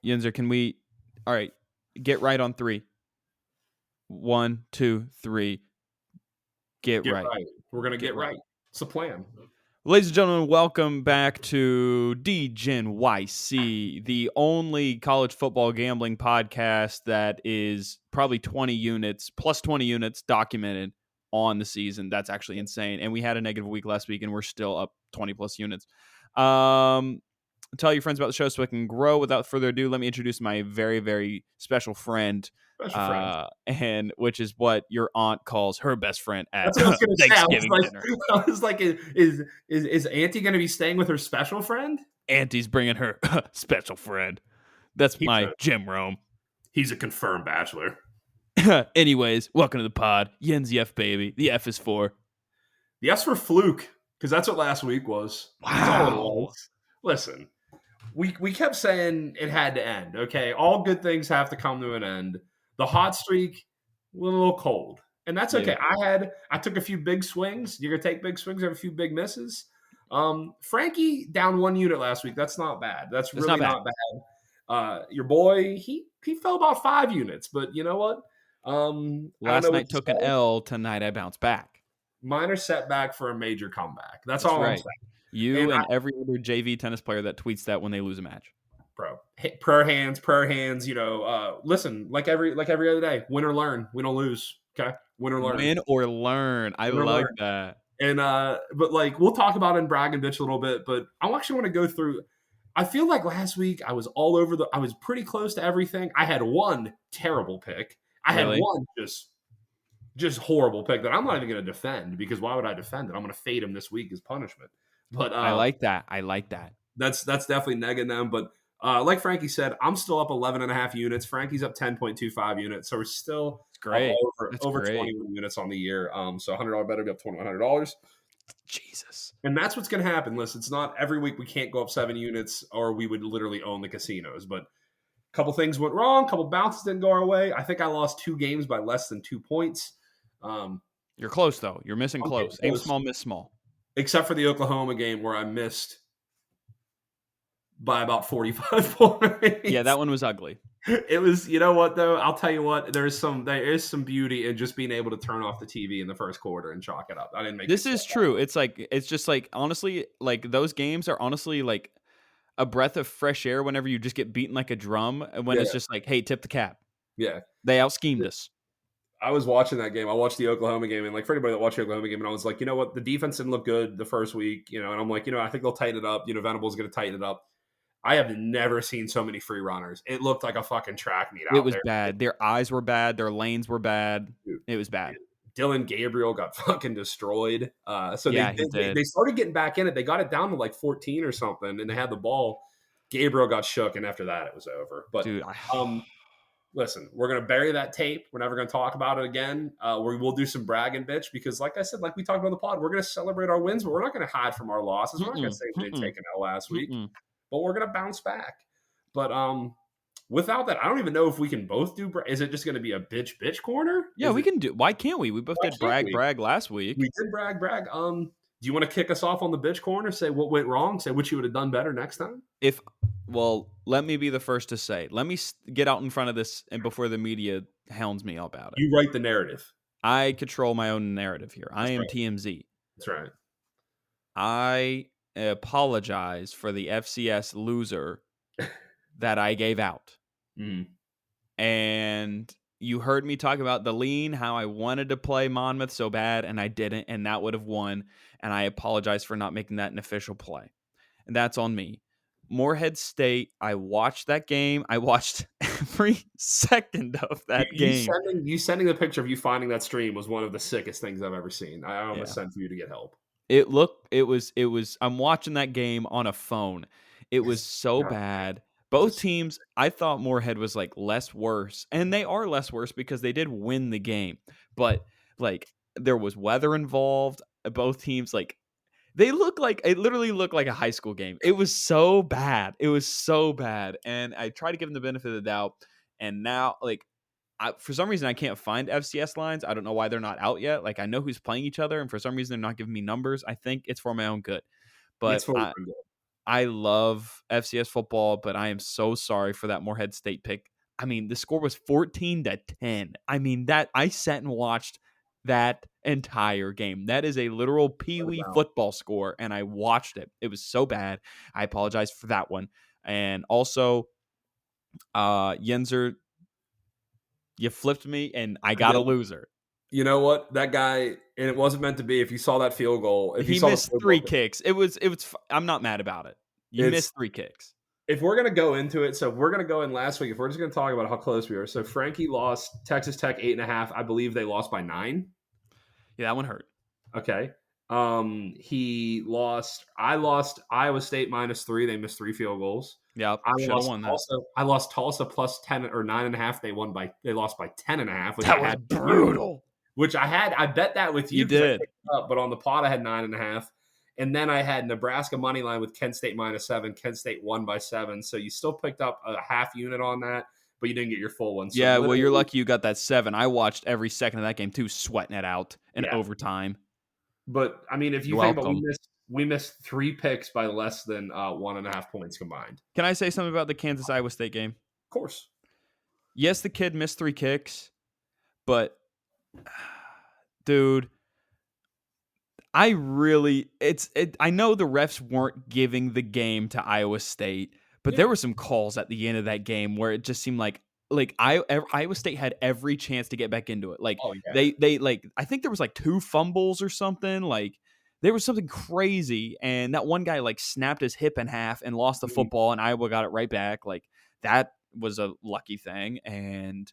Yinzer, can we? All right, get right on 3. 1, 2, 3. Get right. We're gonna get right. It's the plan. Ladies and gentlemen, welcome back to DGenYC, the only college football gambling podcast that is probably 20 units, plus 20 units documented on the season. That's actually insane. And we had a negative week last week, and we're still up 20 plus units. Tell your friends about the show so I can grow. Without further ado, let me introduce my very, very special friend. And which is what your aunt calls her best friend at Thanksgiving dinner. I was like, is Auntie going to be staying with her special friend? Auntie's bringing her special friend. That's my Jim Rome. He's a confirmed bachelor. Anyways, welcome to the pod. Yen's the F, baby. The F is for? The F's for fluke, because that's what last week was. Wow. That's all it was. Listen, we kept saying it had to end, okay? All good things have to come to an end. The hot streak was a little cold, and that's okay. Yeah. I took a few big swings. You're going to take big swings. I have a few big misses. Frankie down 1 unit last week. That's not bad. That's really not bad. Your boy, he fell about 5 units, but you know what? Last night took an L. Tonight I bounced back. Minor setback for a major comeback. That's all right. I'm saying. You and every other JV tennis player that tweets that when they lose a match. Bro, prayer hands, listen, like every other day, win or learn. We don't lose, okay? Win or learn. Win or learn. I like that. And, but like, we'll talk about it in brag and bitch a little bit, but I actually want to go through. I feel like last week I was all over I was pretty close to everything. I had one terrible pick. I had one just horrible pick that I'm not even going to defend, because why would I defend it? I'm going to fade him this week as punishment. But I like that. That's definitely negging them. But like Frankie said, I'm still up 11.5 units. Frankie's up 10.25 units. So we're still over 21 units on the year. So $100 better, be up $2,100. Jesus. And that's what's going to happen. Listen, it's not every week we can't go up 7 units, or we would literally own the casinos. But a couple things went wrong. A couple bounces didn't go our way. I think I lost 2 games by less than 2 points. You're close, though. You're missing close. Aim small, miss small. Except for the Oklahoma game where I missed by about 45 points. Yeah, that one was ugly. It was, you know what, though? I'll tell you what, there is some beauty in just being able to turn off the TV in the first quarter and chalk it up. I didn't make this is true. It's just like, honestly, like those games are honestly like a breath of fresh air whenever you just get beaten like a drum, and when it's just like, hey, tip the cap. Yeah. They out-schemed us. I was watching that game. I watched the Oklahoma game, and like for anybody that watched the Oklahoma game, and I was like, you know what, the defense didn't look good the first week, and I'm like, I think they'll tighten it up. Venable's going to tighten it up. I have never seen so many free runners. It looked like a fucking track meet out there. It was bad. Their eyes were bad. Their lanes were bad. Dude, it was bad. Dylan Gabriel got fucking destroyed. So they started getting back in it. They got it down to like 14 or something, and they had the ball. Gabriel got shook, and after that, it was over. But dude, listen, we're going to bury that tape. We're never going to talk about it again. We will do some brag and bitch, because like I said, like we talked about on the pod, we're going to celebrate our wins, but we're not going to hide from our losses. We're not going to say we didn't take an L last week, but we're going to bounce back. But without that, I don't even know if we can both do. Is it just going to be a bitch corner? Yeah, we can do. Why can't we? We both did brag last week. We did brag. Do you want to kick us off on the bitch corner? Say what went wrong. Say what you would have done better next time. Well, let me be the first to say. Let me get out in front of this, and before the media hounds me about it. You write the narrative. I control my own narrative here. That's I am right. TMZ. That's right. I apologize for the FCS loser that I gave out. And you heard me talk about the lean, how I wanted to play Monmouth so bad, and I didn't, and that would have won. And I apologize for not making that an official play. And that's on me. Morehead State, I watched that game. I watched every second of that game. You sending the picture of you finding that stream was one of the sickest things I've ever seen. I almost sent for you to get help. It was, I'm watching that game on a phone. It was so bad. Both teams, I thought Morehead was like less worse, and they are less worse because they did win the game. But like there was weather involved. Both teams, like, it literally looked like a high school game. It was so bad. And I tried to give them the benefit of the doubt. And now, like, for some reason, I can't find FCS lines. I don't know why they're not out yet. Like, I know who's playing each other, and for some reason, they're not giving me numbers. I think it's for my own good. But I love FCS football, but I am so sorry for that Morehead State pick. I mean, the score was 14-10. I mean, that I sat and watched that entire game. That is a literal peewee football score, and I watched it. It was so bad. I apologize for that one. And also, Yinzer, you flipped me, and I got a loser. You know what? That guy, and it wasn't meant to be. If you saw that field goal, if you He saw the missed field 3 goal, kicks. It was. I'm not mad about it. You it's missed 3 kicks. if we're gonna go into it, so if we're gonna go in last week, if we're just gonna talk about how close we were. So Frankie lost Texas Tech 8.5. I believe they lost by 9. Yeah, that one hurt. Okay. He lost. I lost Iowa State -3. They missed 3 field goals. Yep, I should have lost won that. Tulsa. I lost Tulsa plus 10 or 9.5. They lost by 10.5, which That I was had brutal. Which I bet that with you. You did. I picked it up, but on the pot I had 9.5. And then I had Nebraska money line with Kent State -7. Kent State won by 7. So you still picked up a half unit on that, but you didn't get your full one. So yeah, well, you're lucky you got that 7. I watched every second of that game too, sweating it out in overtime. But I mean, if you You're think welcome. about we missed 3 picks by less than 1.5 points combined. Can I say something about the Kansas Iowa State game? Of course. Yes, the kid missed 3 kicks, but dude, I know the refs weren't giving the game to Iowa State, but there were some calls at the end of that game where it just seemed like Iowa State had every chance to get back into it. Like they I think there was like 2 fumbles or something. Like there was something crazy, and that one guy like snapped his hip in half and lost the football, and Iowa got it right back. Like that was a lucky thing, and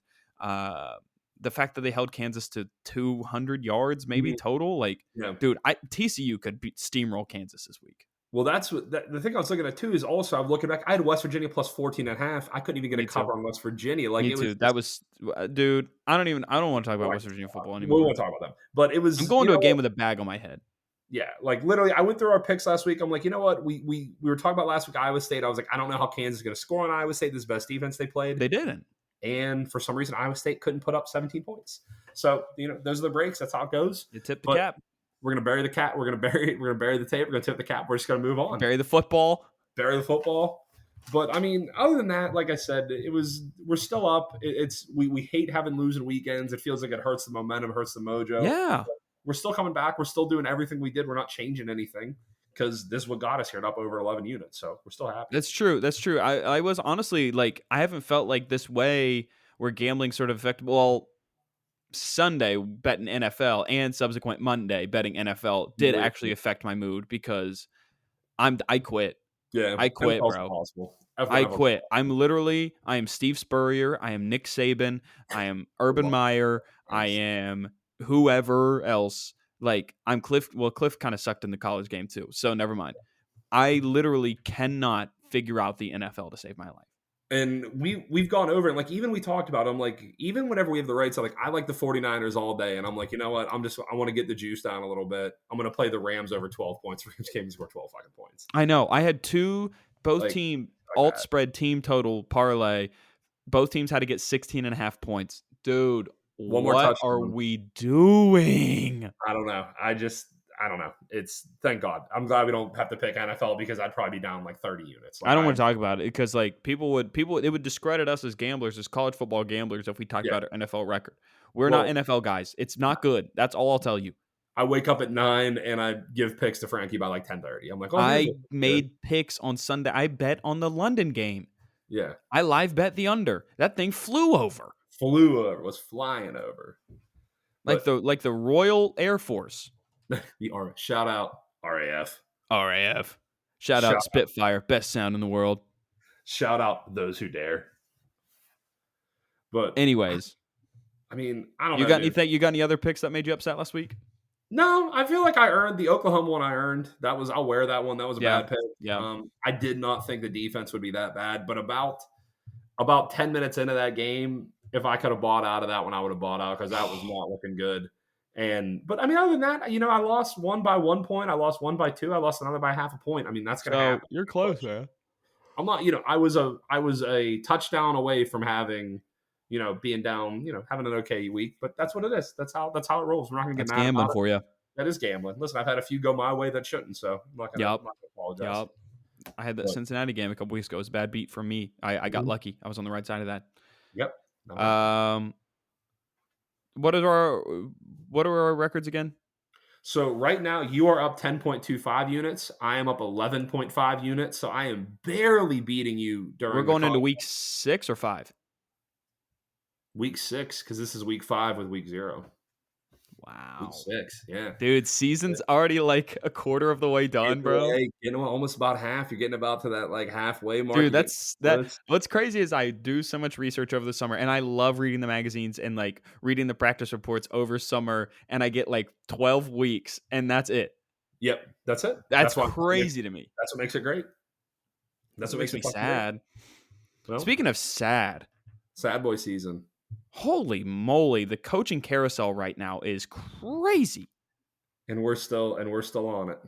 the fact that they held Kansas to 200 yards maybe total, like dude, TCU could steamroll Kansas this week. Well, that's what the thing I was looking at too is also I'm looking back. I had West Virginia plus 14.5. I couldn't even get a cover on West Virginia. Like Me too. That was, dude. I don't want to talk about West Virginia football anymore. We won't talk about them. But it was. I'm going to a game with a bag on my head. Yeah, like literally, I went through our picks last week. I'm like, you know what? We were talking about last week Iowa State. I was like, I don't know how Kansas is going to score on Iowa State. This is the best defense they played. They didn't. And for some reason, Iowa State couldn't put up 17 points. So those are the breaks. That's how it goes. You tip the cap. We're gonna bury the cat. We're gonna bury the tape. We're gonna tip the cap. We're just gonna move on. Bury the football. Bury the football. But I mean, other than that, like I said, we're still up. We hate having losing weekends. It feels like it hurts the momentum, hurts the mojo. Yeah. But we're still coming back. We're still doing everything we did. We're not changing anything because this is what got us here, up over 11 units. So we're still happy. That's true. I was honestly like, I haven't felt like this way where gambling sort of affected. Well, Sunday betting NFL and subsequent Monday betting NFL did actually affect my mood because I quit. Yeah, I quit, bro. I quit. I am Steve Spurrier. I am Nick Saban. I am Urban Meyer. I am whoever else. Like I'm Cliff. Well, Cliff kind of sucked in the college game too. So never mind. I literally cannot figure out the NFL to save my life. And we've gone over it. Like, even we talked about, I'm like, even whenever we have the rights, I like the 49ers all day. And I'm like, you know what? I want to get the juice down a little bit. I'm going to play the Rams over 12 points. Rams game score 12 fucking points. I know. I had team alt spread team total parlay. Both teams had to get 16.5 points. Dude, what are we doing? I don't know. I don't know. Thank God. I'm glad we don't have to pick NFL because I'd probably be down like 30 units. I don't want to talk about it because like people it would discredit us as gamblers, as college football gamblers, if we talk about our NFL record. We're not NFL guys. It's not good. That's all I'll tell you. I wake up at 9 and I give picks to Frankie by like 10:30. I'm like, I made picks on Sunday. I bet on the London game. Yeah. I live bet the under. That thing flew over. Was flying over. Like the Royal Air Force. Shout out RAF. RAF. Shout out Spitfire, best sound in the world. Shout out those who dare. But anyways, I mean, I don't know. You got any other picks that made you upset last week? No, I feel like I earned the Oklahoma one. I'll wear that one. That was a bad pick. Yeah. I did not think the defense would be that bad, but about 10 minutes into that game, if I could have bought out of that one, I would have bought out because that was not looking good. But I mean, other than that, I lost one by 1 point. I lost one by 2. I lost another by half a point. I mean, that's going to happen. You're close, man. I'm not, I was a touchdown away from having, being down, having an okay week, but that's what it is. That's how it rolls. We're not going to get mad gambling for you. That is gambling. Listen, I've had a few go my way that shouldn't, so I'm not going to apologize. I had that But, Cincinnati game a couple weeks ago. It was a bad beat for me. I got mhm. lucky. I was on the right side of Yep. No that. doubt. What are our records again? So right now you are up 10.25 units. I am up 11.5 units. So I am barely beating you We're during the going into college week 6 or 5. week 6 because this is week 5 with week 0. Week Wow. 6, yeah. Dude, season's already like a quarter of the way done, Getting bro. away, getting almost about half. You're getting about to that like halfway mark. Dude, You're getting that's that. close. What's crazy is I do so much research over the summer, and I love reading the magazines and like reading the practice reports over summer, and I get like 12 weeks, and that's it. Yep, that's it. That's That's why I'm telling you, crazy to me. that's what makes it great. That's That's what what makes makes me it fucking great. sad. Well, Speaking of sad, sad boy season, holy moly, the coaching carousel right now is crazy. and we're still on it.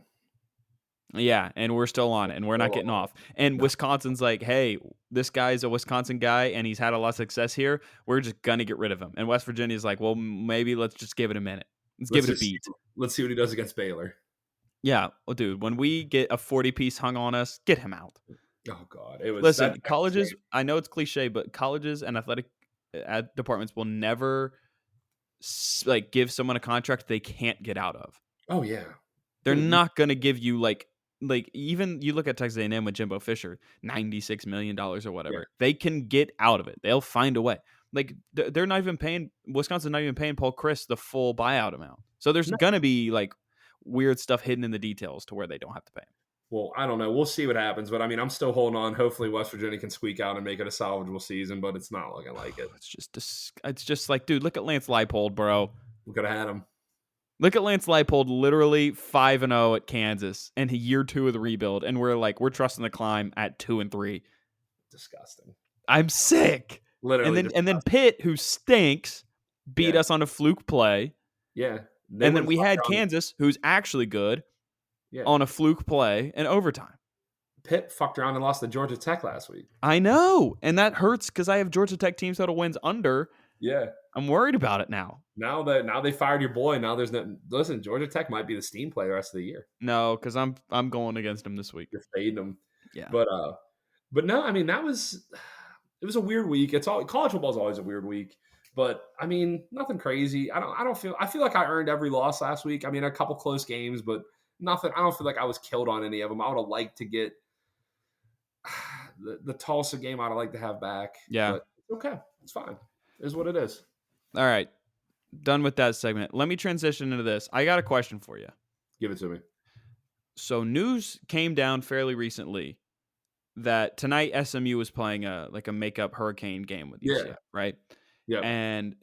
Yeah, and we're still on it, and we're not Still getting on off. And it. Wisconsin's like, hey, this guy's a Wisconsin guy, and he's had a lot of success here. We're just gonna get rid of him. And West Virginia's like, well, maybe let's just give it a minute. Let's give Let's it a just beat. let's see what he does against Baylor. Yeah, well, dude, when we get a 40-piece hung on us, get him out. Oh God, it was Listen, that colleges, game. I know it's cliche, but colleges and athletic departments will never like give someone a contract they can't get out of. Oh yeah, They're dude. not going to give you like even you look at Texas A&M with Jimbo Fisher, $96 million or Yeah, whatever. They can get out of it. They'll find a way. Like they're not even paying Wisconsin's not even paying Paul Chris the full buyout amount. So there's no. going to be like weird stuff hidden in the details to where they don't have to pay him. Well, I don't know. We'll see what happens, but I mean, I'm still holding on. Hopefully, West Virginia can squeak out and make it a salvageable season, but it's not looking like it. It's just like, dude, look at Lance Leipold, bro. We could have had him. Look at Lance Leipold, literally 5-0 at Kansas, and year 2 of the rebuild, and we're trusting the climb at 2-3. Disgusting. I'm sick. Literally, And then Pitt, who stinks, beat yeah, us on a fluke play. yeah. They And then went we fuck had around. Kansas, who's actually good, Yeah, on a fluke play in overtime. Pitt fucked around and lost to Georgia Tech last week. I know, and that hurts because I have Georgia Tech team total wins under. Yeah. I'm worried about it now. Now they fired your boy. Now there's no listen. Georgia Tech might be the steam play the rest of the year. No, because I'm going against them this week. You're fading them. Yeah. But no, I mean it was a weird week. It's all college football is always a weird week. But I mean nothing crazy. I feel like I earned every loss last week. I mean a couple close games, but nothing. I don't feel like I was killed on any of them. I would have liked to get the Tulsa game. I'd have liked to have back. Yeah. But it's okay. It's fine. It is what it is. All right. Done with that segment. Let me transition into this. I got a question for you. Give it to me. So news came down fairly recently that tonight SMU was playing a makeup hurricane game with UCF, right? Yeah. And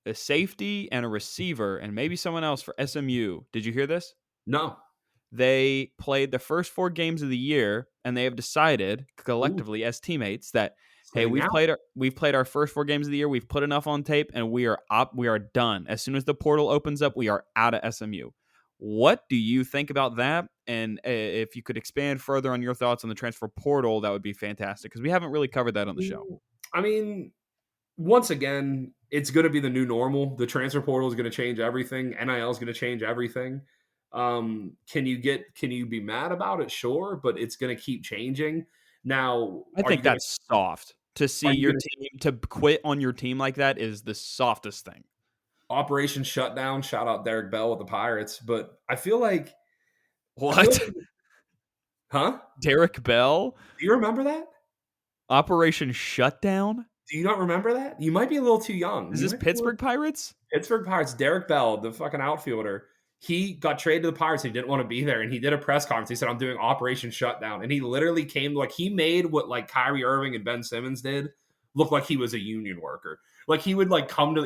a safety and a receiver and maybe someone else for SMU. Did you hear this? No. They played the first 4 games of the year, and they have decided collectively as teammates that hey, Sitting out. we've played our first 4 games of the year. We've put enough on tape, and we are done. As soon as the portal opens up, we are out of SMU. What do you think about that? And if you could expand further on your thoughts on the transfer portal, that would be fantastic because we haven't really covered that on the show. I mean, once again, it's going to be the new normal. The transfer portal is going to change everything. NIL is going to change everything. Can you be mad about it? Sure, but it's going to keep changing. Now, I think that's soft. To see your team to quit on your team like that is the softest thing. Operation Shutdown. Shout out Derek Bell with the Pirates, but I feel like what? Huh? Derek Bell? Do you remember that? Operation Shutdown? Do you not remember that? You might be a little too young. Is this Pittsburgh Pirates? Pittsburgh Pirates. Derek Bell, the fucking outfielder. He got traded to the Pirates. He didn't want to be there, and he did a press conference. He said, "I'm doing Operation Shutdown," and he literally came he made what like Kyrie Irving and Ben Simmons did look like he was a union worker. Like he would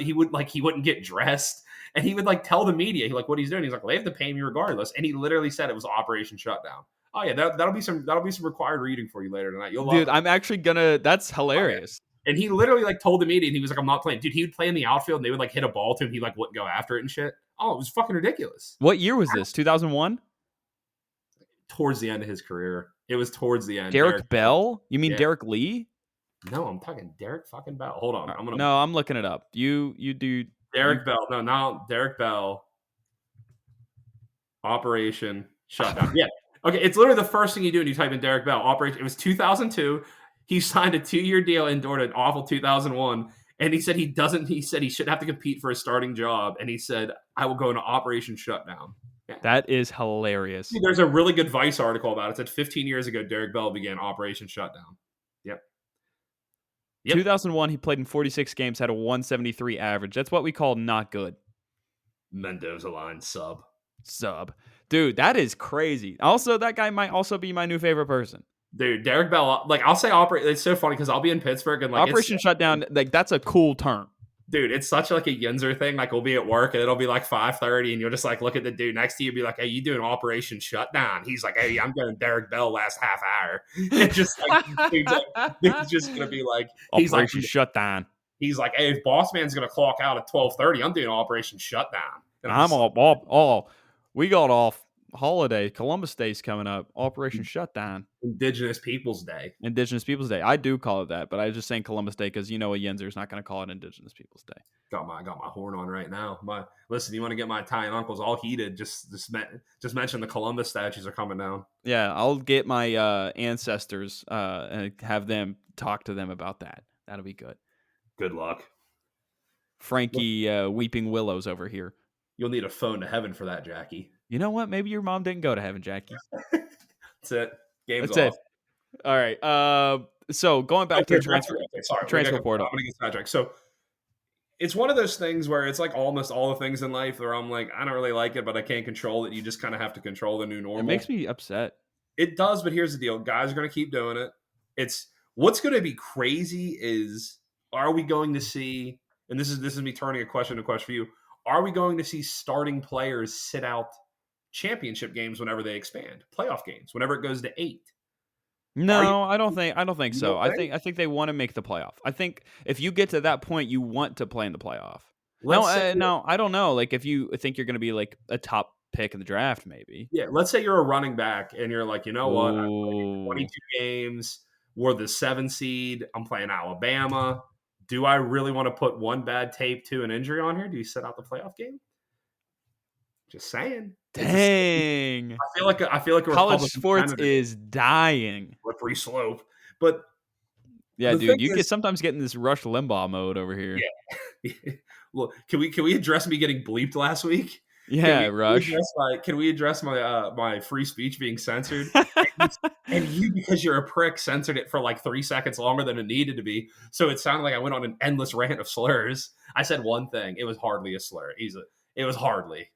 he wouldn't get dressed, and he would tell the media what he's doing. He's like, "Well, they have to pay me regardless," and he literally said it was Operation Shutdown. Oh yeah, that'll be some required reading for you later tonight. You'll love Dude, I'm actually gonna. That's hilarious. Oh, yeah. And he literally told the media, and he was like, "I'm not playing." Dude, he would play in the outfield, and they would hit a ball to him. He wouldn't go after it and shit. Oh, it was fucking ridiculous. What year was this? 2001? Towards the end of his career. It was towards the end. Derek Bell? You mean Derek Lee? No, I'm talking Derek fucking Bell. Hold on. I'm looking it up. You do Derek Bell. No, Derek Bell. Operation Shutdown. Yeah. Okay, it's literally the first thing you do when you type in Derek Bell. Operation. It was 2002. He signed a 2-year deal and endured an awful 2001. And he said he doesn't. He said he shouldn't have to compete for a starting job. And he said, "I will go into Operation Shutdown." Yeah. That is hilarious. There's a really good Vice article about it. It said 15 years ago, Derek Bell began Operation Shutdown. Yep. 2001, he played in 46 games, had a 173 average. That's what we call not good. Mendoza line sub. Dude, that is crazy. Also, that guy might also be my new favorite person. Dude, Derek Bell, like I'll say operate. It's so funny because I'll be in Pittsburgh and like Operation Shutdown, like that's a cool term. Dude, it's such like a Yinzer thing. Like we'll be at work and it'll be like 5:30 and you'll just like look at the dude next to you and be like, "Hey, you doing Operation Shutdown?" He's like, "Hey, I'm doing Derek Bell last half hour." It's just like it's just gonna be like he's Operation like Shutdown. He's like, "Hey, if Boss Man's gonna clock out at 12:30, I'm doing Operation Shutdown." And I'm all we got off holiday. Columbus Day's coming up. Operation Shutdown. Indigenous Peoples Day. Indigenous Peoples Day. I do call it that, but I was just saying Columbus Day because a Yinzer's not going to call it Indigenous Peoples Day. Got my horn on right now. Listen, you want to get my Italian uncles all heated? Just mention the Columbus statues are coming down. Yeah, I'll get my ancestors and have them talk to them about that. That'll be good. Good luck, Frankie. Weeping Willows over here. You'll need a phone to heaven for that, Jackie. You know what? Maybe your mom didn't go to heaven, Jackie. That's it. Game's That's off. It. All right. So going back to the transfer portal. I'm gonna get sidetracked. So it's one of those things where it's like almost all the things in life where I'm like, I don't really like it, but I can't control it. You just kind of have to control the new normal. It makes me upset. It does, but here's the deal: guys are going to keep doing it. It's what's going to be crazy is, are we going to see? And this is me turning a question to question for you. Are we going to see starting players sit out championship games whenever they expand, playoff games whenever it goes to 8? No, I don't think so. I think they want to make the playoff. I think if you get to that point, you want to play in the playoff. No, I don't know. Like if you think you're going to be like a top pick in the draft, maybe. Yeah, let's say you're a running back and you're like, you know what? I'm playing 22 games. We're the 7 seed. I'm playing Alabama. Do I really want to put one bad tape to an injury on here? Do you set out the playoff game? Just saying. Dang. I feel like college sports is dying. Slippery slope. But yeah, dude, you get sometimes getting this Rush Limbaugh mode over here. Yeah. Well, can we address me getting bleeped last week? Yeah, Rush. Can we address my free speech being censored? And you, because you're a prick, censored it for like 3 seconds longer than it needed to be. So it sounded like I went on an endless rant of slurs. I said one thing. It was hardly a slur. It was hardly.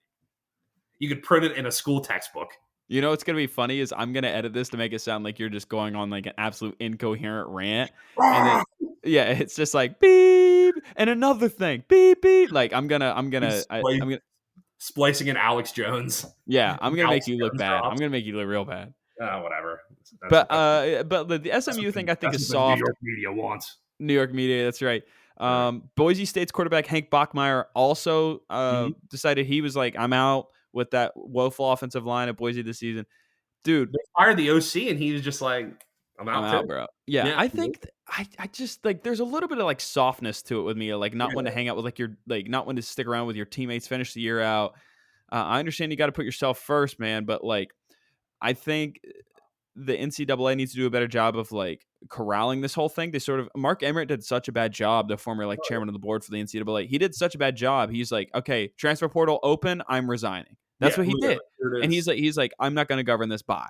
You could print it in a school textbook. You know what's going to be funny is I'm going to edit this to make it sound like you're just going on like an absolute incoherent rant. And then, yeah, it's just like beep and another thing. Beep beep. Like I'm going to splicing in Alex Jones. Yeah, I'm going to make you look bad. I'm going to make you look real bad. Whatever. But the SMU thing I think is soft. New York media wants. New York media, that's right. Boise State's quarterback Hank Bachmeier also decided he was like, I'm out with that woeful offensive line at Boise this season. Dude, they fired the OC and he was just like, I'm out, bro. Yeah, I think I just like there's a little bit of like softness to it with me, like not wanting to hang out with like your like not wanting to stick around with your teammates, finish the year out. I understand you got to put yourself first, man, but like I think the NCAA needs to do a better job of like corralling this whole thing. They sort of Mark Emmert did such a bad job, the former like chairman of the board for the NCAA. He did such a bad job. He's like, okay, transfer portal open, I'm resigning. That's what he did. And he's like, I'm not going to govern this by.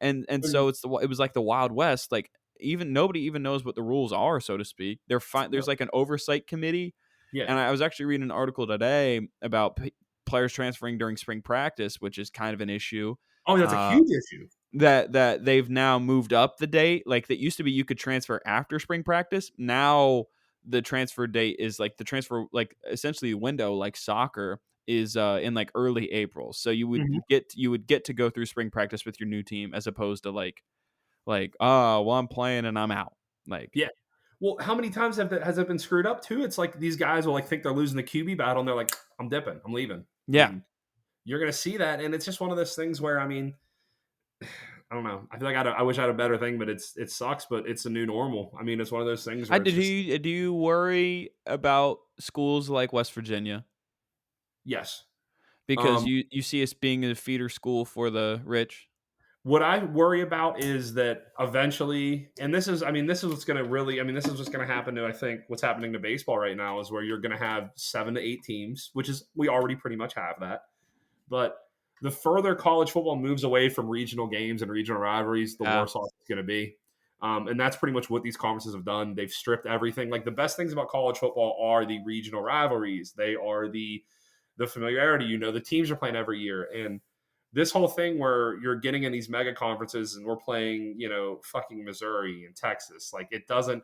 And so it was like the Wild West. Like even nobody even knows what the rules are, so to speak. There's like an oversight committee. Yeah. And I was actually reading an article today about players transferring during spring practice, which is kind of an issue. Oh, that's a huge issue. That they've now moved up the date. Like that used to be you could transfer after spring practice. Now the transfer date is like the transfer, like essentially window, like soccer is in like early April. So you would get to go through spring practice with your new team as opposed to like, oh, well, I'm playing and I'm out. Like, yeah. Well, how many times has it been screwed up too? It's like these guys will like think they're losing the QB battle and they're like, I'm dipping, I'm leaving. Yeah. And you're going to see that. And it's just one of those things where, I mean, I don't know. I feel like I wish I had a better thing, but it sucks, but it's a new normal. I mean, it's one of those things where do you worry about schools like West Virginia? Yes. Because you see us being a feeder school for the rich? What I worry about is that eventually, and this is, this is what's going to really, this is what's going to happen to, I think, what's happening to baseball right now is where you're going to have 7 to 8 teams, which is, we already pretty much have that. But the further college football moves away from regional games and regional rivalries, the Yeah. worse off it's going to be. And that's pretty much what these conferences have done. They've stripped everything. Like the best things about college football are the regional rivalries. They are the familiarity. The teams are playing every year, and this whole thing where you're getting in these mega conferences and we're playing, fucking Missouri and Texas. Like it doesn't.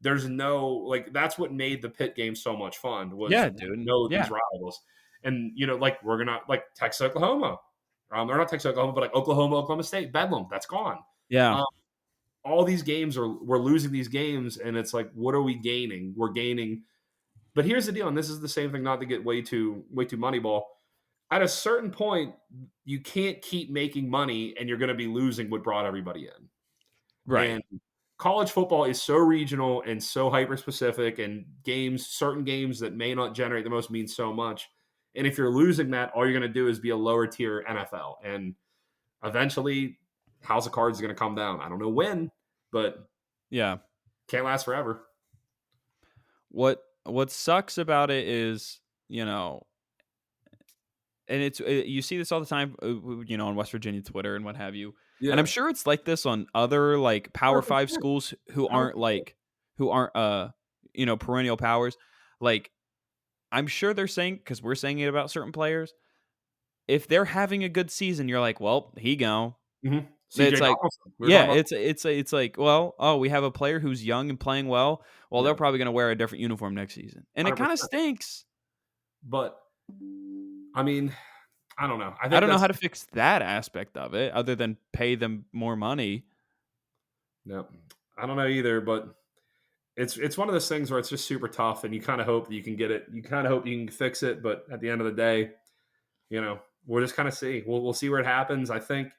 There's no like that's what made the pit game so much fun was Yeah, we dude. know these Yeah. rivals, and like we're gonna like Texas Oklahoma, or not Texas Oklahoma, but like Oklahoma State Bedlam. That's gone. Yeah. Um, all these games we're losing these games, and it's like, what are we gaining? We're gaining. But here's the deal, and this is the same thing. Not to get way too Moneyball. At a certain point, you can't keep making money, and you're going to be losing what brought everybody in. Right. And college football is so regional and so hyper specific, and certain games that may not generate the most mean so much. And if you're losing that, all you're going to do is be a lower tier NFL. And eventually, House of Cards is going to come down. I don't know when, but Yeah. can't last forever. What sucks about it is, and you see this all the time, on West Virginia Twitter and what have you. Yeah. And I'm sure it's like this on other like Power 5 schools who aren't perennial powers. Like I'm sure they're saying, because we're saying it about certain players, if they're having a good season, you're like, well, he go. Mm-hmm. It's CJ like, Donaldson. it's like, well, we have a player who's young and playing well. Well, they're probably going to wear a different uniform next season, and it kind of stinks. But I don't know. I don't know how to fix that aspect of it other than pay them more money. No, I don't know either. But it's one of those things where it's just super tough, and you kind of hope that you can get it. You kind of hope you can fix it, but at the end of the day, we'll just kind of see. We'll see where it happens. I think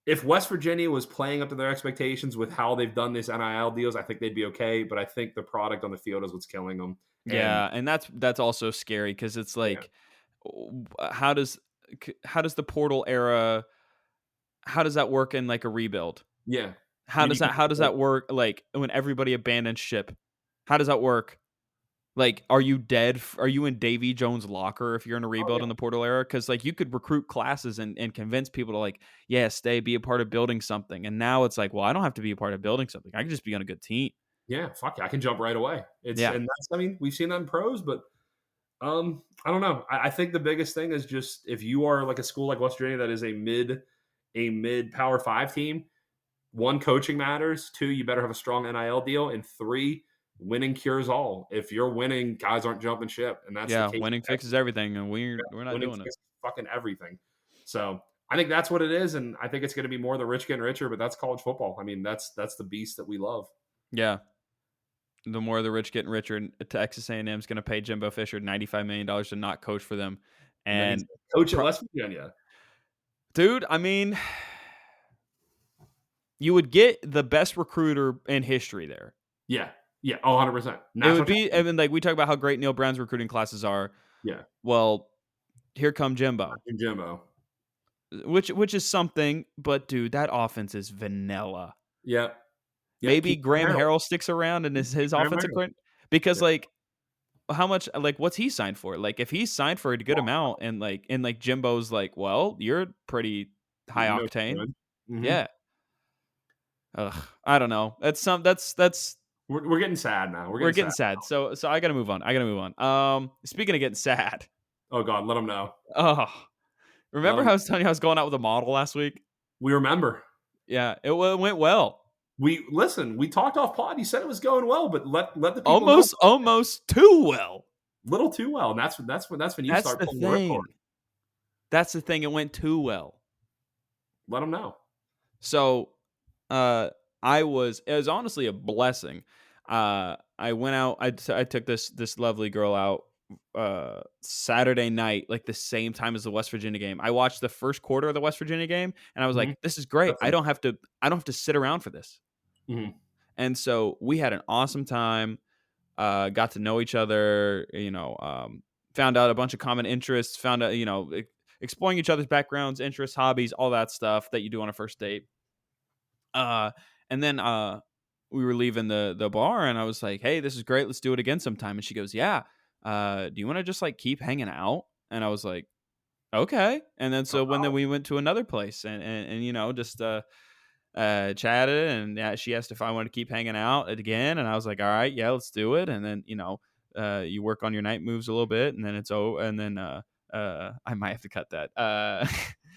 if West Virginia was playing up to their expectations with how they've done this NIL deals, I think they'd be okay. But I think the product on the field is what's killing them. And that's also scary because it's like, how does the portal era, how does that work in like a rebuild? Yeah. How does that work? Like when everybody abandons ship, how does that work? Like, are you dead? Are you in Davy Jones' locker if you're in a rebuild in the portal era? Because like you could recruit classes and convince people to like, stay, be a part of building something. And now it's like, well, I don't have to be a part of building something. I can just be on a good team. Yeah, fuck yeah, I can jump right away. And that's, we've seen that in pros, but I don't know. I think the biggest thing is just if you are like a school like West Virginia that is a mid Power 5 team, 1, coaching matters. 2, you better have a strong NIL deal, and 3, winning cures all. If you're winning, guys aren't jumping ship, and that's the case. Winning fixes everything, and we're not doing it. Fucking everything. So I think that's what it is, and I think it's going to be more the rich getting richer. But that's college football. That's the beast that we love. Yeah. The more the rich getting richer, Texas A&M is going to pay Jimbo Fisher $95 million to not coach for them, and coach at West Virginia. Dude, you would get the best recruiter in history there. Yeah. 100%. It would be, like we talk about how great Neil Brown's recruiting classes are. Yeah. Well, here come Jimbo. Which is something, but dude, that offense is vanilla. Yeah. Maybe Graham Harrell sticks around and is his offensive coordinator, because like how much, like what's he signed for? Like if he's signed for a good amount and Jimbo's like, well, you're pretty high octane. Mm-hmm. Yeah. Ugh, I don't know. That's we're getting sad now. We're getting sad. So I gotta move on. Speaking of getting sad. Oh God, let them know. Oh, remember how I was telling you I was going out with a model last week? We remember. Yeah, it went well. We talked off pod. You said it was going well, but let the people almost too well. Little too well. And that's when you start pulling the ripcord. That's the thing. It went too well. Let them know. So, it was honestly a blessing. I went out. I took this lovely girl out Saturday night, like the same time as the West Virginia game. I watched the first quarter of the West Virginia game, and I was like, "This is great. I don't have to sit around for this." Mm-hmm. And so we had an awesome time. Got to know each other. Found out a bunch of common interests. Found out, it exploring each other's backgrounds, interests, hobbies, all that stuff that you do on a first date. And then we were leaving the bar, and I was like, "Hey, this is great. Let's do it again sometime." And she goes, "Yeah. Do you want to just like keep hanging out?" And I was like, "Okay." And then so when then we went to another place, and you know, just chatted, and she asked if I wanted to keep hanging out again, and I was like, "All right, yeah, let's do it." And then, you know, you work on your night moves a little bit, and then it's over, and then I might have to cut that.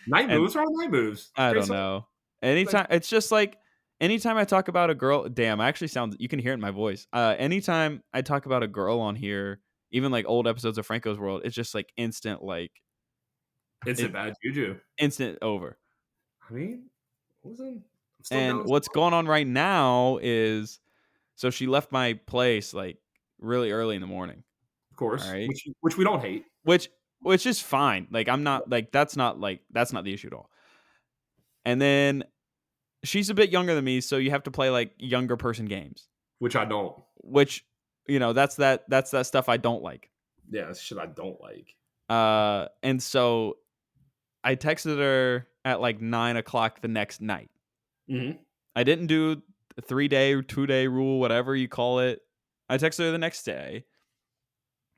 Night And moves are night moves. I Great don't song. know. Anytime it's just like anytime I talk about a girl, damn, I actually sound you can hear it in my voice. Anytime I talk about a girl on here, even like old episodes of Franco's World, it's just like instant, like Instant bad juju. instant over. I mean, listen, I'm still And down. what's going on right now is so she left my place like really early in the morning. Of All course, right. which we don't hate. Which is fine. Like I'm not like that's not the issue at all. And then she's a bit younger than me, so you have to play like younger person games. Which I don't. Which, you know, that's that stuff I don't like. Yeah, that's shit I don't like. And so I texted her at like 9:00 the next night. Mm-hmm. I didn't do the 3-day or 2-day rule, whatever you call it. I texted her the next day,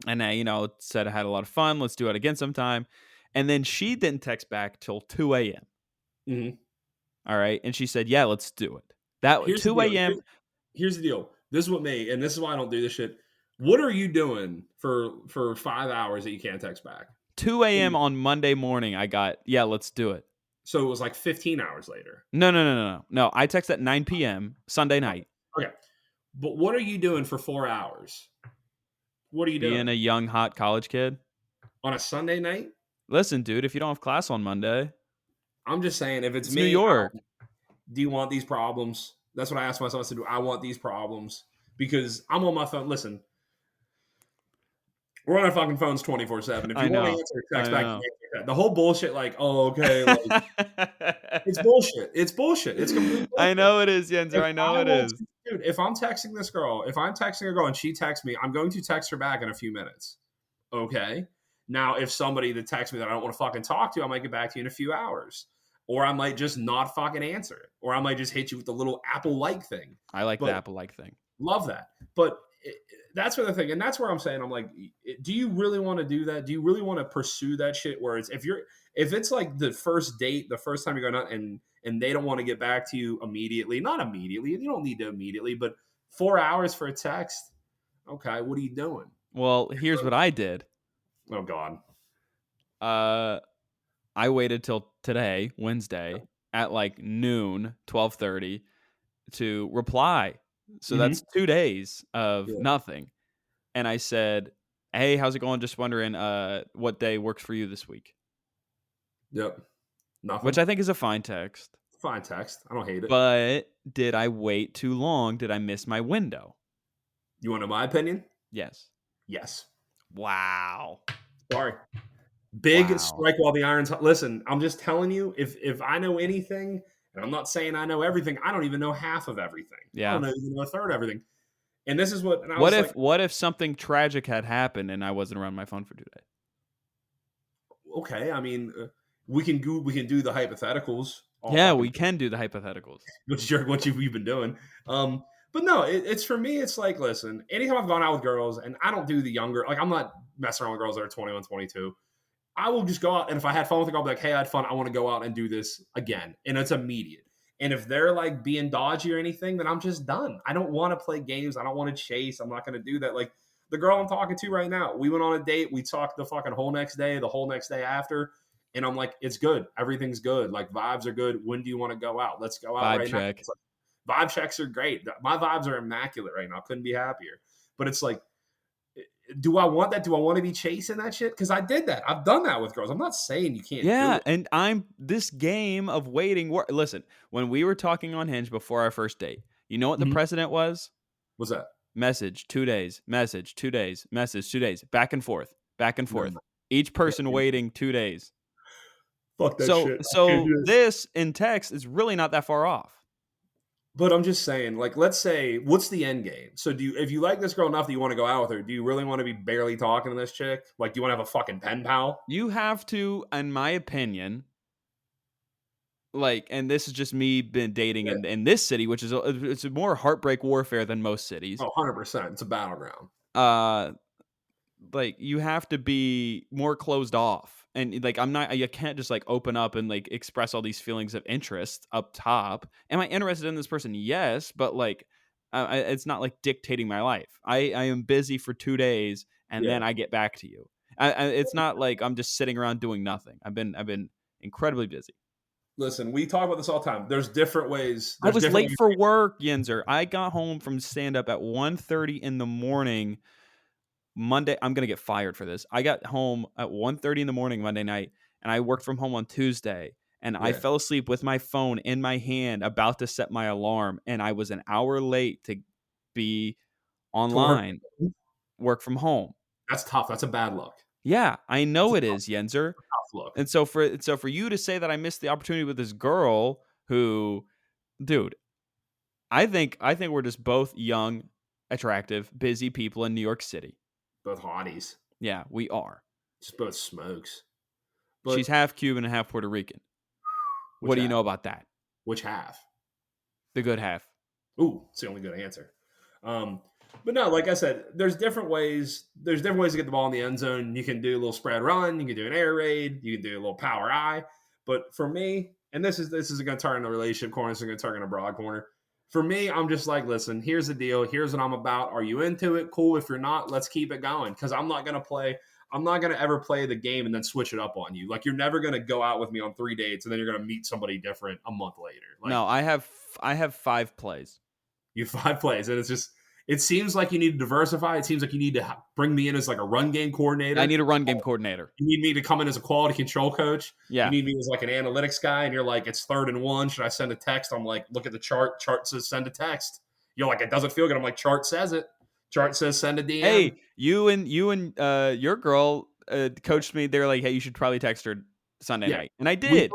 and I, you know, said I had a lot of fun. Let's do it again sometime. And then she didn't text back till 2 a.m. Mm-hmm. All right, and she said, "Yeah, let's do it." That Here's the 2 deal. a.m. Here's the deal. This is what me, and this is why I don't do this shit. What are you doing for 5 hours that you can't text back? 2 a.m. on Monday morning, I got, "Yeah, let's do it." So it was like 15 hours later. No. I text at 9 p.m. Sunday night. Okay. But what are you doing for 4 hours? What are you Being doing? a young, hot college kid. On a Sunday night? Listen, dude, if you don't have class on Monday, I'm just saying, if it's it's New me, York. do you want these problems? That's what I asked myself. I said, do I want these problems? Because I'm on my phone. Listen, we're on our fucking phones 24/7. If I you want to know. answer, text I back. know. The whole bullshit, like, oh, okay, like, it's bullshit. It's bullshit. It's complete bullshit. I know it is, Yinzer. If I know it is. Dude, if I'm texting this girl, if I'm texting a girl and she texts me, I'm going to text her back in a few minutes. Okay. Now, if somebody that texts me that I don't want to fucking talk to, I might get back to you in a few hours. Or I might just not fucking answer it. Or I might just hit you with the little Apple-like thing. I like the Apple-like thing. Love that. But that's where the thing, and that's where I'm saying, I'm like, do you really want to do that? Do you really want to pursue that shit where it's, if it's like the first date, the first time you're going out and they don't want to get back to you immediately, not immediately, you don't need to immediately, but 4 hours for a text. Okay. What are you doing? Well, here's what I did. Oh God. I waited till today, Wednesday, at like noon, 12:30, to reply. So that's 2 days of nothing. And I said, "Hey, how's it going? Just wondering what day works for you this week." Yep. Nothing. Which I think is a fine text. Fine text. I don't hate it. But did I wait too long? Did I miss my window? You want to know my opinion? Yes. Yes. Wow. Sorry. Big strike while the iron's hot. Listen, I'm just telling you, if I know anything, and I'm not saying I know everything, I don't even know half of everything. Yeah. I don't even know a third of everything. And this is what. And what if something tragic had happened and I wasn't around my phone for 2 days? Okay, I mean, we can do the hypotheticals. Yeah, we can do the hypotheticals, which is what you've been doing. But no, it's for me. It's like, listen, anytime I've gone out with girls, and I don't do the younger, like I'm not messing around with girls that are 21, 22. I will just go out, and if I had fun with a girl, I'll be like, hey, I had fun. I want to go out and do this again. And it's immediate. And if they're like being dodgy or anything, then I'm just done. I don't want to play games. I don't want to chase. I'm not going to do that. Like the girl I'm talking to right now, we went on a date. We talked the fucking whole next day, the whole next day after. And I'm like, it's good. Everything's good. Like vibes are good. When do you want to go out? Let's go out vibe right check. now. It's like, vibe checks are great. My vibes are immaculate right now. Couldn't be happier. But it's like, do I want that? Do I want to be chasing that shit? Because I did that. I've done that with girls. I'm not saying you can't do it. And I'm this game of waiting. Listen, when we were talking on Hinge before our first date, you know what the precedent was? What's that? Message 2 days, message 2 days, message 2 days, back and forth, back and forth. No. Each person waiting 2 days. Fuck that shit. So this in text is really not that far off. But I'm just saying, like, let's say, what's the end game? So, if you like this girl enough that you want to go out with her, do you really want to be barely talking to this chick? Like, do you want to have a fucking pen pal? You have to, in my opinion, like, and this is just me been dating Yeah. in this city, which is it's more heartbreak warfare than most cities. Oh, 100%. It's a battleground. Uh, like you have to be more closed off, and like you can't just like open up and like express all these feelings of interest up top. Am I interested in this person? Yes, but like, it's not like dictating my life. I am busy for 2 days, and Yeah. then I get back to you. It's not like I'm just sitting around doing nothing. I've been incredibly busy. Listen, we talk about this all the time. There's different ways. I There's was different late ways. for work, Yinzer. I got home from stand up at 1:30 in the morning Monday. I'm going to get fired for this. I got home at 1:30 in the morning Monday night, and I worked from home on Tuesday, and I Yeah. fell asleep with my phone in my hand about to set my alarm, and I was an hour late to be To work. online, work from home. That's tough. That's a bad look. Yeah, I That's know a it is, Yinzer. tough look. And so for you to say that I missed the opportunity with this girl who, dude, I think we're just both young, attractive, busy people in New York City. Both hotties. Yeah, we are. Just both smokes. She's But half Cuban and half Puerto Rican. What which do you half? know about that? Which half? The good half. Ooh, it's the only good answer. But no, like I said, there's different ways. There's different ways to get the ball in the end zone. You can do a little spread run. You can do an air raid. You can do a little power eye. But for me, and this is going to turn into a relationship corner. This is going to turn into a broad corner. For me, I'm just like, listen, here's the deal. Here's what I'm about. Are you into it? Cool. If you're not, let's keep it going. Because I'm not going to play. I'm not going to ever play the game and then switch it up on you. Like, you're never going to go out with me on 3 dates and then you're going to meet somebody different a month later. Like, No, I have 5 plays. you 5 plays, and it seems like you need to diversify. It seems like you need to bring me in as like a run game coordinator. I need a run game coordinator. You need me to come in as a quality control coach. Yeah. You need me as like an analytics guy, and you're like, it's 3rd and 1. Should I send a text? I'm like, look at the chart. Chart says send a text. You're like, it doesn't feel good. I'm like, chart says it. Chart says send a DM. Hey, you and your girl coached me. They were like, hey, you should probably text her Sunday night, and I did.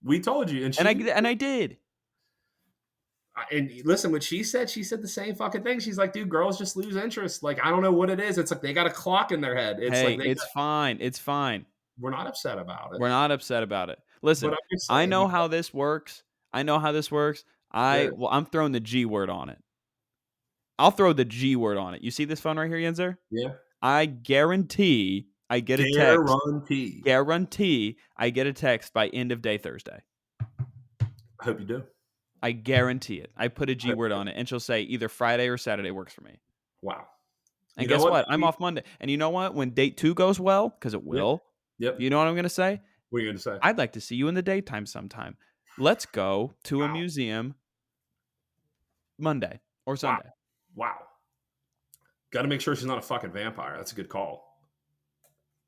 We told you, and I did. And listen, what she said the same fucking thing. She's like, dude, girls just lose interest. Like, I don't know what it is. It's like they got a clock in their head. It's fine. It's fine. We're not upset about it. We're not upset about it. Listen, I know how this works. I'm throwing the G word on it. I'll throw the G word on it. You see this phone right here, Yinzer? Yeah. I guarantee I get a text. Guarantee I get a text by end of day Thursday. I hope you do. I guarantee it. I put a G word on it, and she'll say either Friday or Saturday works for me. Wow. And guess what? I'm off Monday. And you know what? When date 2 goes well, because it will. Yep. You know what I'm going to say? What are you going to say? I'd like to see you in the daytime sometime. Let's go to a museum Monday or Sunday. Wow. Got to make sure she's not a fucking vampire. That's a good call.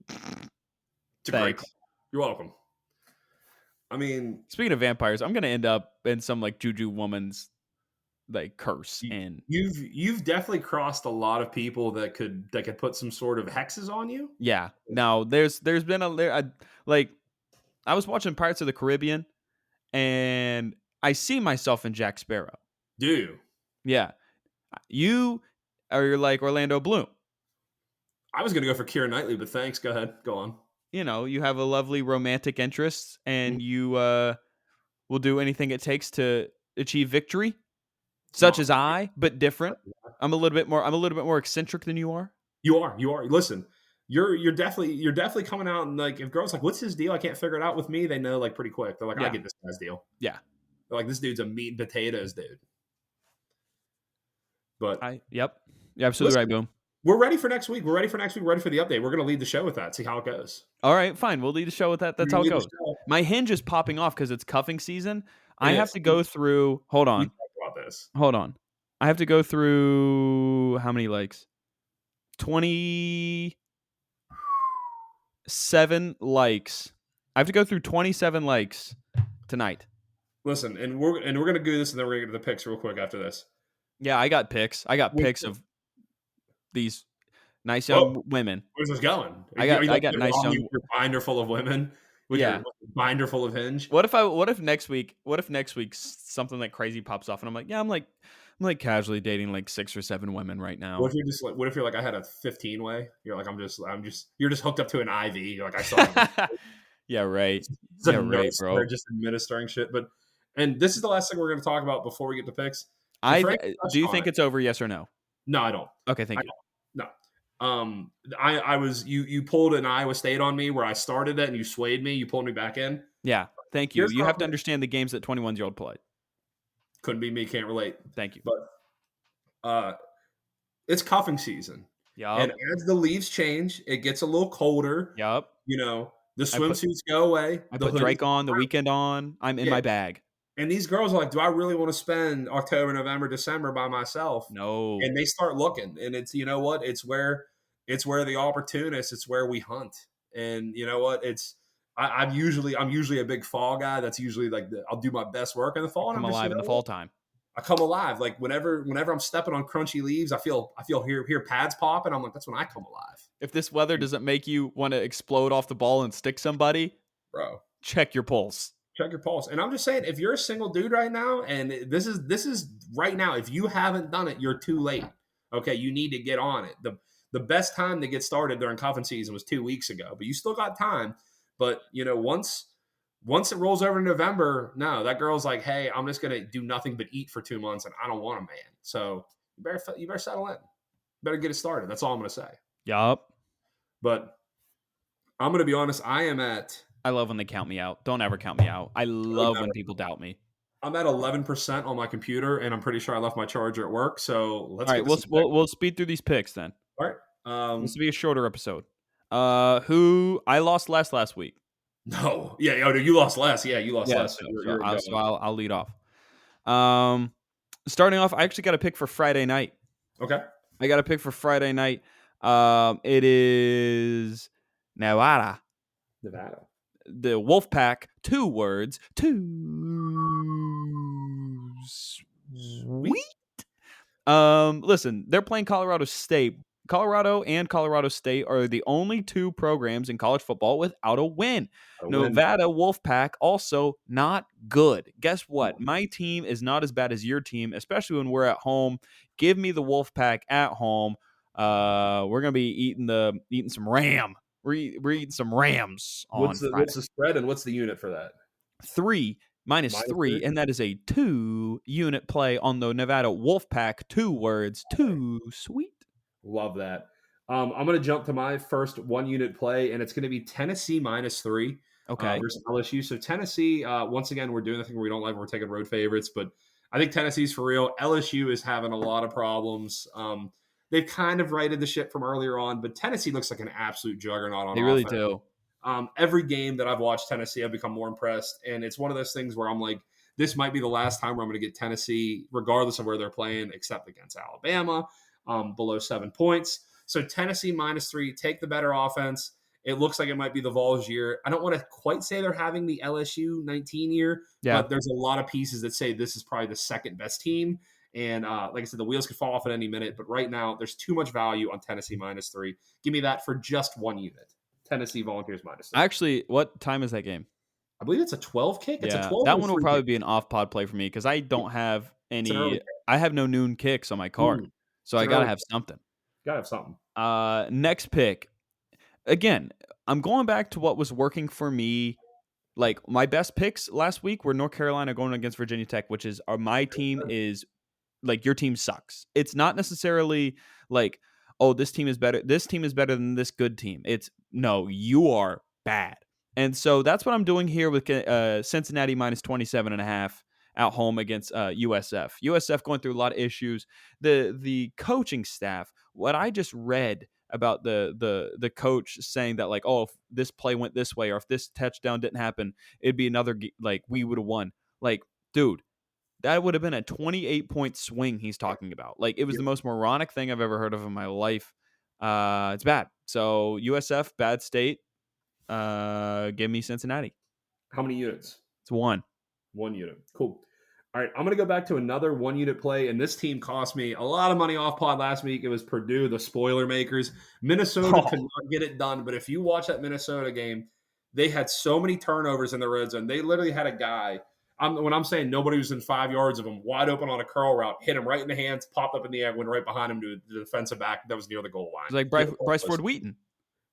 It's a great call. You're welcome. I mean, speaking of vampires, I'm gonna end up in some like juju woman's like curse. And you've definitely crossed a lot of people that could put some sort of hexes on you. Yeah. Now there's been I was watching Pirates of the Caribbean, and I see myself in Jack Sparrow. Do you? Yeah. You are like Orlando Bloom. I was gonna go for Keira Knightley, but thanks. Go ahead. Go on. You know, you have a lovely romantic interest, and you will do anything it takes to achieve victory, such as I, but different. I'm a little bit more eccentric than you are. You are. Listen, you're definitely coming out, and like, if girls like, what's his deal? I can't figure it out with me. They know like pretty quick. They're like, I get this guy's deal. Yeah. They're like, this dude's a meat and potatoes dude. But you're absolutely right, Boom. We're ready for next week. We're ready for the update. We're going to lead the show with that. See how it goes. All right, fine. We'll lead the show with that. That's how it goes. My hinge is popping off because it's cuffing season. I have to go through. Hold on. We talked about this. Hold on. I have to go through how many likes? 27 likes. I have to go through 27 likes tonight. Listen, and we're going to do this, and then we're going to get to the picks real quick after this. Yeah, I got pics. I got pics of these nice young women. Where's this going? I got nice young. Your binder full of women. with your binder full of Hinge. What if next week something like crazy pops off and I'm like, yeah, I'm like casually dating like 6 or 7 women right now. What if you're just like, what if you're like, I had a 15-way? You're like, you're just hooked up to an IV. You're like, I still have Yeah, right. it's a Yeah, right, nurse bro. there just administering shit. And this is the last thing we're going to talk about before we get to picks. And Frank Do you touched on think it. it's over? Yes or no? No, I don't. Okay, thank I you. don't. No. I was you pulled an Iowa State on me where I started it and you swayed me. You pulled me back in. Yeah, thank you. Here's You how have to understand the games that 21-year-old play. couldn't be me. Can't relate. Thank you. But it's cuffing season. Yup. And as the leaves change, it gets a little colder. Yup. You know, the swimsuits go away. I put Drake on, the weekend on. I'm in my bag. And these girls are like, do I really want to spend October, November, December by myself? No. And they start looking. And it's, you know what? It's where the opportunists, it's where we hunt. And you know what? I'm usually a big fall guy. That's usually like I'll do my best work in the fall. Come alive in the fall time. I come alive. Like whenever I'm stepping on crunchy leaves, I feel hear pads popping. I'm like, that's when I come alive. If this weather doesn't make you want to explode off the ball and stick somebody, bro, check your pulse. Check your pulse. And I'm just saying, if you're a single dude right now, and this is right now, if you haven't done it, you're too late. Okay, you need to get on it. The best time to get started during cuffing season was 2 weeks ago, but you still got time. But you know, once it rolls over to November, no, that girl's like, hey, I'm just gonna do nothing but eat for 2 months, and I don't want a man. So you better settle in. Better get it started. That's all I'm gonna say. Yup. But I'm gonna be honest. I love when they count me out. Don't ever count me out. I love when people doubt me. I'm at 11% on my computer, and I'm pretty sure I left my charger at work. So let's. All right, we'll speed through these picks then. All right. This will be a shorter episode. Who I lost last week? No, yeah, you lost last. Yeah, you lost last. So I'll lead off. Starting off, I actually got a pick for Friday night. Okay. I got a pick for Friday night. It is Nevada. The Wolfpack, 2 words, 2 sweet. Listen, they're playing Colorado State. Colorado and Colorado State are the only 2 programs in college football without a win. Nevada Wolfpack also not good. Guess what? My team is not as bad as your team, especially when we're at home. Give me the Wolfpack at home. We're gonna be eating some ram. We're eating some Rams on What's the spread and what's the unit for that? 3 minus 3, and that is a 2-unit play on the Nevada Wolfpack. 2 words, 2 sweet. Love that. I'm going to jump to my first 1-unit play, and it's going to be Tennessee -3 versus LSU. So Tennessee, once again, we're doing the thing where we don't like we're taking road favorites, but I think Tennessee's for real. LSU is having a lot of problems. They've kind of righted the ship from earlier on, but Tennessee looks like an absolute juggernaut on offense. They really do. Every game that I've watched Tennessee, I've become more impressed. And it's one of those things where I'm like, this might be the last time where I'm going to get Tennessee, regardless of where they're playing, except against Alabama, below 7 points. So Tennessee -3, take the better offense. It looks like it might be the Vols year. I don't want to quite say they're having the LSU 19 year, but there's a lot of pieces that say this is probably the second best team. And like I said, the wheels could fall off at any minute. But right now, there's too much value on Tennessee -3. Give me that for just 1 unit. Tennessee Volunteers -3. Actually, what time is that game? I believe it's a 12 kick. It's a 12. That one will probably be an off-pod play for me because I don't have any. I have no noon kicks on my card. So I got to have something. Got to have something. Next pick. Again, I'm going back to what was working for me. Like, my best picks last week were North Carolina going against Virginia Tech, which is my team is like your team sucks. It's not necessarily like, oh, this team is better. This team is better than this good team. It's no, you are bad. And so that's what I'm doing here with Cincinnati -27.5 at home against USF. USF going through a lot of issues. The coaching staff, what I just read about the coach saying that like, oh, if this play went this way or if this touchdown didn't happen, it'd be another, like we would have won. Like, dude, that would have been a 28-point swing he's talking about. Like, it was the most moronic thing I've ever heard of in my life. It's bad. So USF, bad state. Give me Cincinnati. How many units? It's 1. 1 unit. Cool. All right, I'm going to go back to another 1-unit play, and this team cost me a lot of money off pod last week. It was Purdue, the spoiler makers. Minnesota could not get it done, but if you watch that Minnesota game, They had so many turnovers in the red zone. They literally had a guy. When I'm saying nobody was in 5 yards of him, wide open on a curl route, hit him right in the hands, popped up in the air, went right behind him to the defensive back that was near the goal line. It's like Bryce Ford Wheaton.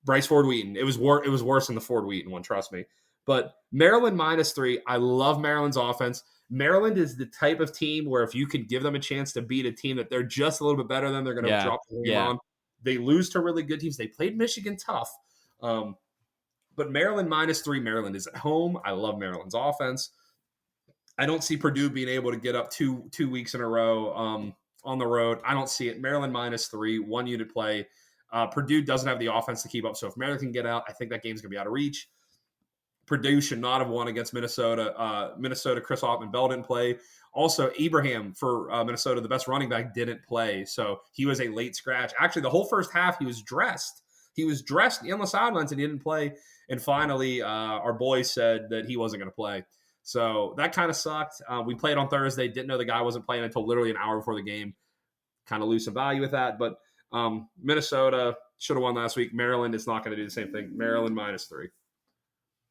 Bryce Ford Wheaton. It was worse than the Ford Wheaton one, trust me. But Maryland -3. I love Maryland's offense. Maryland is the type of team where if you can give them a chance to beat a team that they're just a little bit better than, they're going to drop the game on. They lose to really good teams. They played Michigan tough. But Maryland -3. Maryland is at home. I love Maryland's offense. I don't see Purdue being able to get up two weeks in a row on the road. I don't see it. Maryland -3, 1 unit play. Purdue doesn't have the offense to keep up. So if Maryland can get out, I think that game's going to be out of reach. Purdue should not have won against Minnesota. Minnesota, Chris Altman-Bell didn't play. Also, Ibrahim for Minnesota, the best running back, didn't play. So he was a late scratch. Actually, the whole first half, he was dressed. He was dressed in the sidelines and he didn't play. And finally, our boys said that he wasn't going to play. So that kind of sucked. We played on Thursday. Didn't know the guy wasn't playing until literally an hour before the game. Kind of lose some value with that. But Minnesota should have won last week. Maryland is not going to do the same thing. Maryland -3.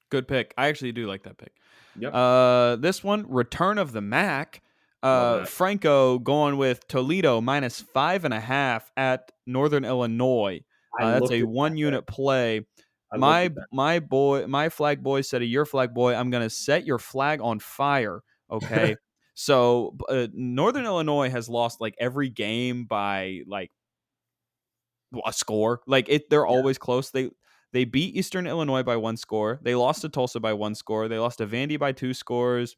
Good pick. I actually do like that pick. Yep. This one, Return of the Mac. Franco going with Toledo -5.5 at Northern Illinois. That's a 1 unit play. My flag boy said, your flag boy, I'm going to set your flag on fire. Okay. So Northern Illinois has lost like every game by like a score. Like they're always close. They beat Eastern Illinois by 1 score. They lost to Tulsa by 1 score. They lost to Vandy by 2 scores.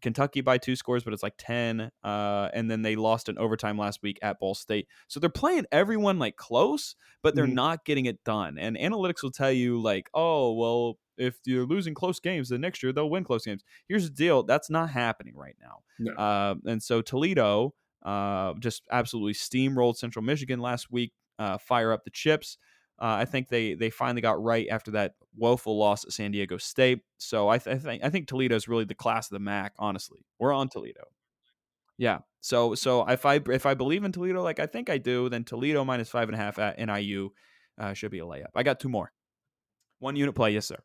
Kentucky by 2 scores, but it's like 10. And then they lost in overtime last week at Ball State. So they're playing everyone like close, but they're not getting it done. And analytics will tell you like, oh, well, if you're losing close games, then next year they'll win close games. Here's the deal. That's not happening right now. No. And so Toledo just absolutely steamrolled Central Michigan last week. Fire up the chips. I think they finally got right after that woeful loss at San Diego State. So I think Toledo is really the class of the MAC. Honestly, we're on Toledo. Yeah. So if I believe in Toledo, like I think I do, then Toledo -5.5 at NIU should be a layup. I got 2 more. 1 unit play, yes sir.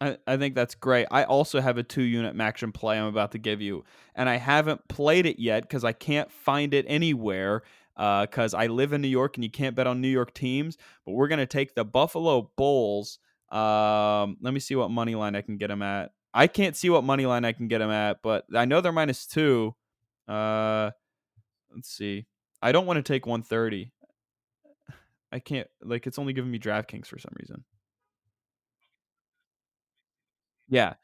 I think that's great. I also have a 2 unit Maction play I'm about to give you, and I haven't played it yet because I can't find it anywhere. Because I live in New York and you can't bet on New York teams, but we're going to take the Buffalo Bulls. Let me see what money line I can get them at. I can't see what money line I can get them at, but I know they're -2. Let's see. I don't want to take 130. I can't, like, it's only giving me DraftKings for some reason. Yeah.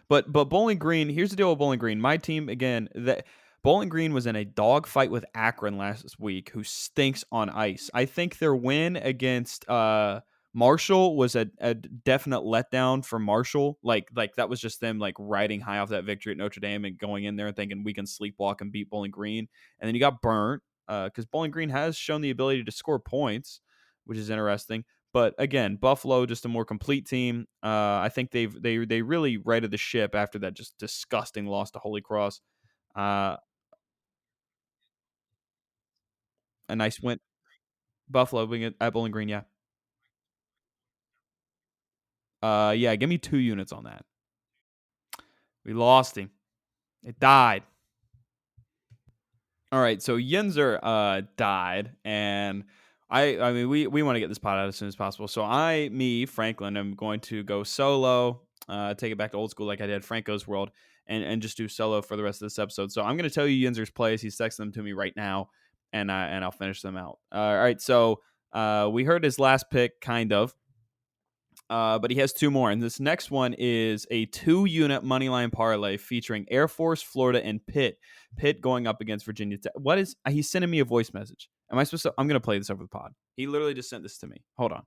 But Bowling Green, here's the deal with Bowling Green. My team, again, that Bowling Green was in a dogfight with Akron last week, who stinks on ice. I think their win against Marshall was a definite letdown for Marshall. Like that was just them like riding high off that victory at Notre Dame and going in there and thinking we can sleepwalk and beat Bowling Green. And then you got burnt because Bowling Green has shown the ability to score points, which is interesting. But again, Buffalo just a more complete team. I think they really righted the ship after that just disgusting loss to Holy Cross. A nice win. Buffalo being at Bowling Green, yeah. Yeah, give me 2 units on that. We lost him. It died. All right, so Yinzer died, and I mean we want to get this pot out as soon as possible. So Franklin, am going to go solo, take it back to old school like I did Franco's World, and just do solo for the rest of this episode. So I'm going to tell you Yinzer's plays. He's texting them to me right now, and I'll finish them out. All right, so we heard his last pick, kind of. But he has 2 more, and this next one is a 2-unit moneyline parlay featuring Air Force, Florida, and Pitt. Pitt going up against Virginia Tech. What is? He's sending me a voice message. Am I supposed to? I'm going to play this over the pod. He literally just sent this to me. Hold on.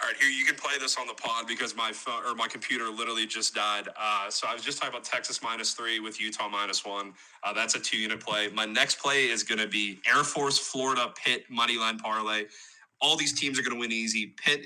All right, here you can play this on the pod because my phone or my computer literally just died. So I was just talking about Texas -3 with Utah -1. That's a 2-unit play. My next play is going to be Air Force, Florida, Pitt moneyline parlay. All these teams are going to win easy. Pitt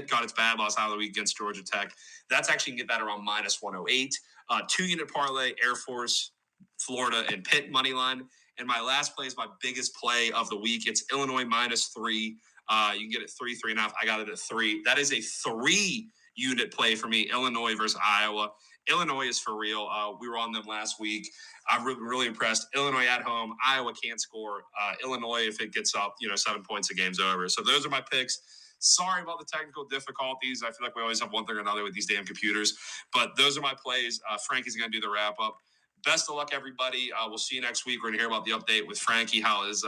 got its bad loss out of the week against Georgia Tech. That's actually going to get that around -108. 2-unit parlay, Air Force, Florida, and Pitt money line. And my last play is my biggest play of the week. It's Illinois -3 You can get it 3.5. I got it at 3. That is a 3-unit play for me. Illinois versus Iowa. Illinois is for real. We were on them last week. I'm really impressed. Illinois at home. Iowa can't score. Illinois, if it gets up, 7 points, the game's over. So those are my picks. Sorry about the technical difficulties. I feel like we always have one thing or another with these damn computers. But those are my plays. Frankie's going to do the wrap up. Best of luck, everybody. We'll see you next week. We're going to hear about the update with Frankie, how his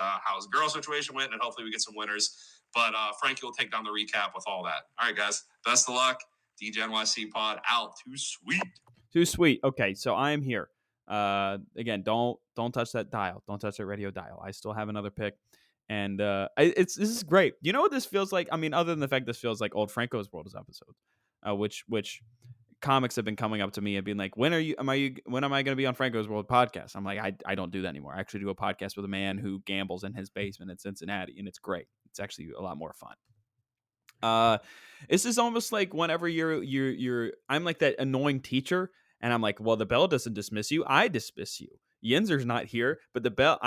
girl situation went, and hopefully we get some winners. But Frankie will take down the recap with all that. All right, guys. Best of luck. DJ NYC pod out. Too sweet. Too sweet. Okay, so I am here. Again, don't touch that dial. Don't touch that radio dial. I still have another pick. And this is great. You know what this feels like? I mean, other than the fact this feels like old Franco's World episode, which comics have been coming up to me and being like, when am I going to be on Franco's World podcast? I'm like, I don't do that anymore. I actually do a podcast with a man who gambles in his basement in Cincinnati, and it's great. It's actually a lot more fun. This is almost like whenever I'm like that annoying teacher, and I'm like, well, the bell doesn't dismiss you, I dismiss you. Yinzer's not here, but the bell,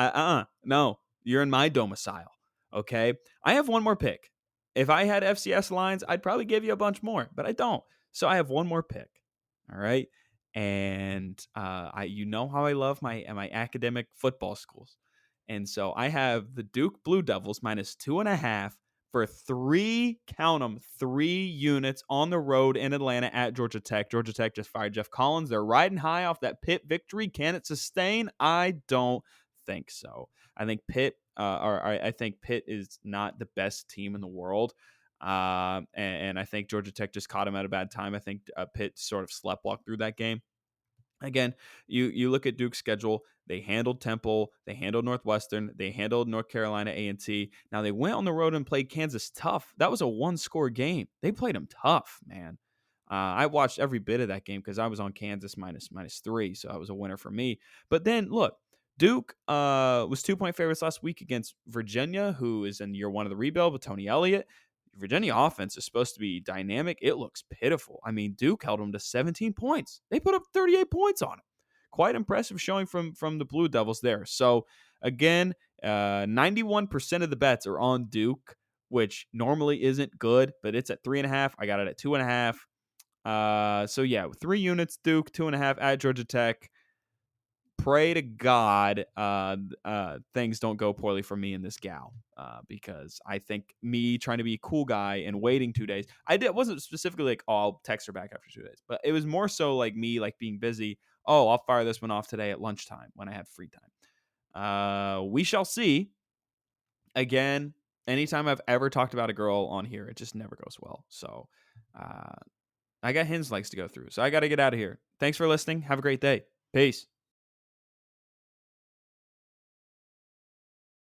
no, you're in my domicile. Okay, I have one more pick. If I had FCS lines, I'd probably give you a bunch more, but I don't. So I have one more pick. All right, and you know how I love my academic football schools, and so I have the Duke Blue Devils -2.5 for 3 units on the road in Atlanta at Georgia Tech. Georgia Tech just fired Jeff Collins. They're riding high off that Pitt victory. Can it sustain? I don't think so. I think Pitt, I think Pitt is not the best team in the world. And I think Georgia Tech just caught him at a bad time. I think Pitt sort of sleptwalked through that game. Again, you look at Duke's schedule. They handled Temple. They handled Northwestern. They handled North Carolina A&T. Now, they went on the road and played Kansas tough. That was a one-score game. They played them tough, man. I watched every bit of that game because I was on Kansas -3, so that was a winner for me. But then, look, Duke was 2-point favorites last week against Virginia, who is in year one of the rebuild with Tony Elliott. Virginia offense is supposed to be dynamic. It looks pitiful. I mean, Duke held them to 17 points. They put up 38 points on them. Quite impressive showing from the Blue Devils there. So, again, 91% of the bets are on Duke, which normally isn't good, but it's at 3.5. I got it at 2.5. So, yeah, 3 units, Duke, 2.5 at Georgia Tech. Pray to God things don't go poorly for me and this gal, because I think me trying to be a cool guy and waiting 2 days, it wasn't specifically like, oh, I'll text her back after 2 days, but it was more so like me like being busy. Oh, I'll fire this one off today at lunchtime when I have free time. We shall see. Again, anytime I've ever talked about a girl on here, it just never goes well. So I got Hens likes to go through, so I got to get out of here. Thanks for listening. Have a great day. Peace.